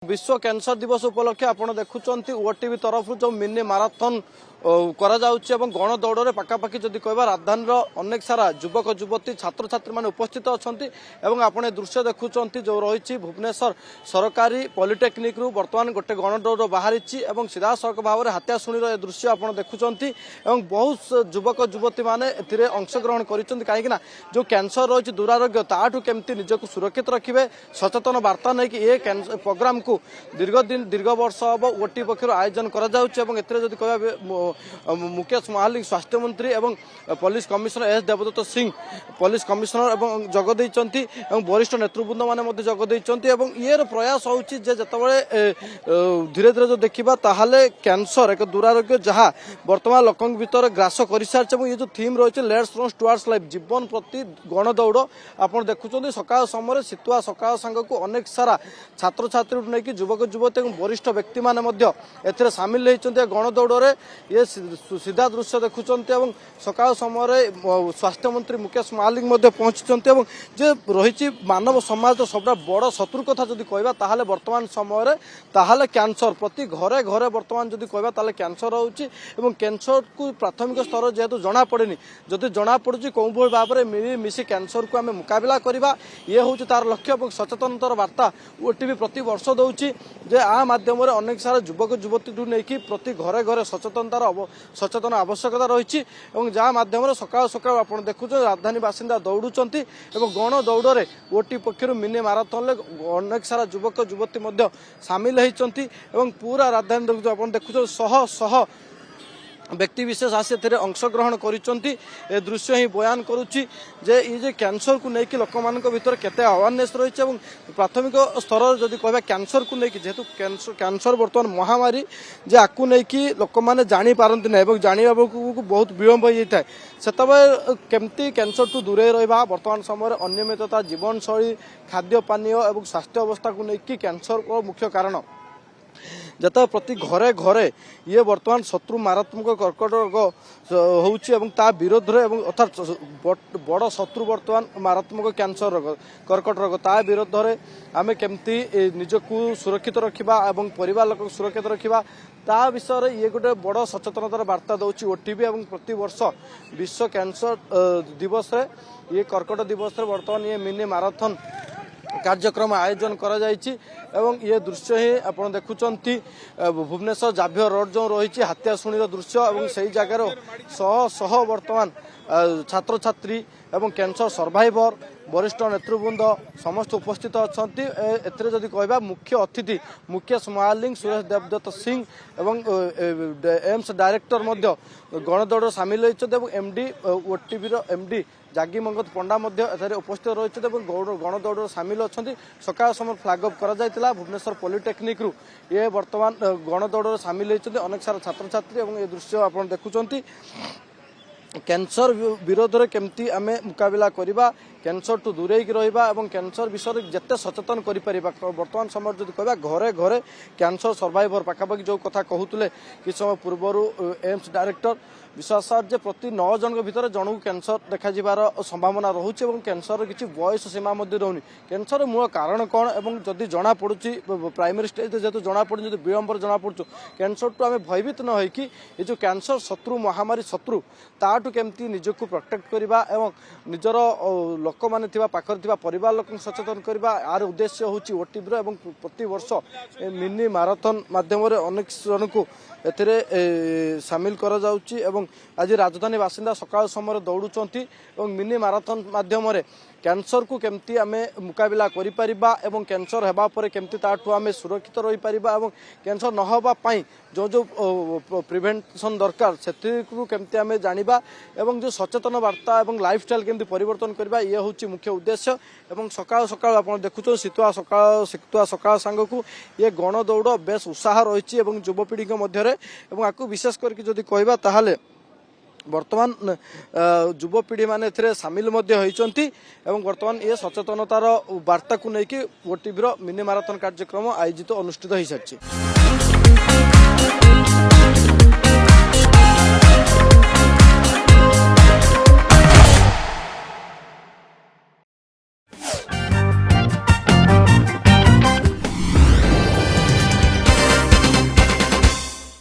विश्व कैंसर दिवस उपलक्षे आपड़ देखुं ओटीवी तरफ जो मिनी माराथन करा गण दौड़ में पखापाखि जदि कह राजधानी अनेक सारा युवक युवती छात्र छात्री मैंने उपस्थित अच्छा आप दृश्य देखुं जो रही भुवनेश्वर सरकारी पॉलिटेक्निक रु बर्तमान गोटे गण दौड़ बाहरी सीधा सड़क भाव में हाथिया शुणी दृश्य आप देखुं बहुत युवक युवती मैंने अंशग्रहण कर जो कैंसर रही दुरारोग्य ताठू केमती निजक सुरक्षित रखिए सचेतन वार्ता नहीं कि ये प्रोग्राम को दीर्घ वर्ष हम ओटी पक्षर आयोजन कर मुकेश महालिक स्वास्थ्य मंत्री एवं police commissioner S Devdutt Singh police commissioner एवं जगदे वरिष्ठ नेतृवृंद मैंने जगदे ये प्रयास होची धीरे धीरे जो देखा ताहले कैंसर एक दुरारोग्य जहाँ वर्तमान लोक भीतर ग्रास कर सारी ये जो थीम रही लेट्स रन टुवर्ड्स लाइफ जीवन प्रति गण दौड़ आप देखुं सकाल समय शीतुआ सकाल सांग को अनेक सारा छात्र छात्री नहीं युवक युवती और वरिष्ठ व्यक्ति मैंने सामिल होती गण दौड़ में ये सीधा दृश्य देखुं सकाल समय स्वास्थ्य मंत्री मुकेश महालिक पहुंची जे रही मानव समाज सब बड़ शत्रु कथा जब कह वर्तमान समय ताहले कैंसर प्रति घरे घरे वर्तमान जब कह कैंसर होची कैंसर को प्राथमिक स्तर जेहेतु जना पड़ेनि जदि जना पड़ी कौ भाव में मिलीमिशी कैंसर को आम मुकाबला करवा ये हूँ तार लक्ष्य और सचेतनतार वार्ता ओटीवी प्रति वर्ष दौची जे आ माध्यम अनेक सारा युवक युवती नहीं प्रति घरे घरे सचेतन आवश्यकता रही जहाँ मध्यम सकाल सकाल आप देखुं राजधानी बासिंदा दौड़ुंट गण दौड़ में ओटी पक्षर मिनी माराथन अनेक सारा युवक युवती सामिल होती पूरा राजधानी आप देखुं शह शह व्यक्ति विशेष आसी अंशग्रहण कर दृश्य ही बयान करुच्ची जे ये कैंसर को लेकिन लोक मान भर केते अवेयरनेस रही प्राथमिक स्तर जदि कह कैंसर को लेकिन जेहेतु कैंसर बर्तमान महामारी जे आपको लेकिन लोक मैंने जापारती ना जाना को बहुत विलम्ब हो जाए से केमती कैंसर टू दूरे रहा वर्तमान समय अनियमितता जीवनशैली खाद्य पानीय और स्वास्थ्य अवस्था को लेकिन कैंसर को मुख्य कारण जत प्रति घरे घरे ये वर्तमान शत्रु मारात्मक कर्कट रोग होता विरोध में अर्थात बड़ शत्रु वर्तमान मारात्मक कैंसर रोग कर्कट रोग ता विरोध में आम केमती निजक सुरक्षित रखा और परिवार लोक सुरक्षित रखा ता विषय ये गोटे बड़ सचेतनतार वार्ता दौर ओटीवी और प्रति वर्ष विश्व कैंसर दिवस ये कर्कट दिवस वर्तमान ये मिनी माराथन कार्यक्रम आयोजन करा जायछि एवं ये दृश्य ही आप देखुं भुवनेश्वर जाभियर रोड जो रही हाथिया शुणी दृश्य और से जगार शह शह वर्तमान छात्र छात्री एवं कैंसर सर्वाइवर वरिष्ठ नेतृवृंद समस्त उपस्थित अच्छा जदि कह मुख्य अतिथि मुकेश महालिक सुरेश देवदत्त सिंह एवं एम्स डायरेक्टर गण दौड़ सामिल होती एमडी ओटीवी एमडी जागी मंगत पंडा उपस्थित रही गण दौड़ सामिल अच्छा सकाल समय फ्लैग अप कर भुवनेश्वर पॉलिटेक्निक रु ये वर्तमान गण दौड़ सामिल होती अनेक सारा छात्र छात्री और ये दृश्य आप देखुं कैंसर विरोध में केमती आम मुकाबला करवा कैंसर टू दूरे रहा और कैंसर विषय जिते सचेतन कर वर्तमान समय जो कह घरे घरे कैंसर सर्वाइवर पखापाखि जो कथा कहते कि समय पूर्व एम्स डायरेक्टर विश्वास जे प्रति 9 जन भीतर जन कैंसर देखा संभावना रोचे और कैंसर किसी बयस सीमा रोनी कैंसर मूल कारण कौन और जदि जना पड़ी प्राइमरी स्टेज जेहतु जना पड़ी जो विलंबर जना पड़ू कैंसर टू आम भयभीत न होकि ये जो कैंसर शत्रु महामारी शत्रु ताठू केमती निजक प्रोटेक्ट करवा और निजर लोक मैंने पाखर परिवार लोक सचेतन करवा यार उद्देश्य हूँ ओटीवी और प्रति वर्ष मिनी माराथन माध्यम अनेक जन को सामिल करा जाउची एवं आज राजधानी बासिंदा सकाल समय दौड़ुंट मिनी माराथन माध्यम कैंसर को केमती आम मुकाबला करिपरिबा एवं कैंसर हेबा परे केमती ताठू आम सुरक्षित रही परिबा एवं कैंसर न होबा पई जो जो प्रिवेंशन दरकार से केमती आम जानिबा एवं जो सचेतन वार्ता एवं लाइफस्टाइल केमती परिवर्तन करबा ये होची मुख्य उद्देश्य एवं सकाल सकाल आप देखुं शीतुआ सकाल सांग को ये गण दौड़ बेस उत्साह रही एवं युवपीढ़ी मध्य आपको विशेष करके जदि कहबा ताहले वर्तमान युवपीढ़ी मैंने सामिल होती वर्तमान ये सचेतनतार वार्ता को लेकिन ओटीवी मिनी माराथन कार्यक्रम आयोजित अनुष्ठित हो सारी।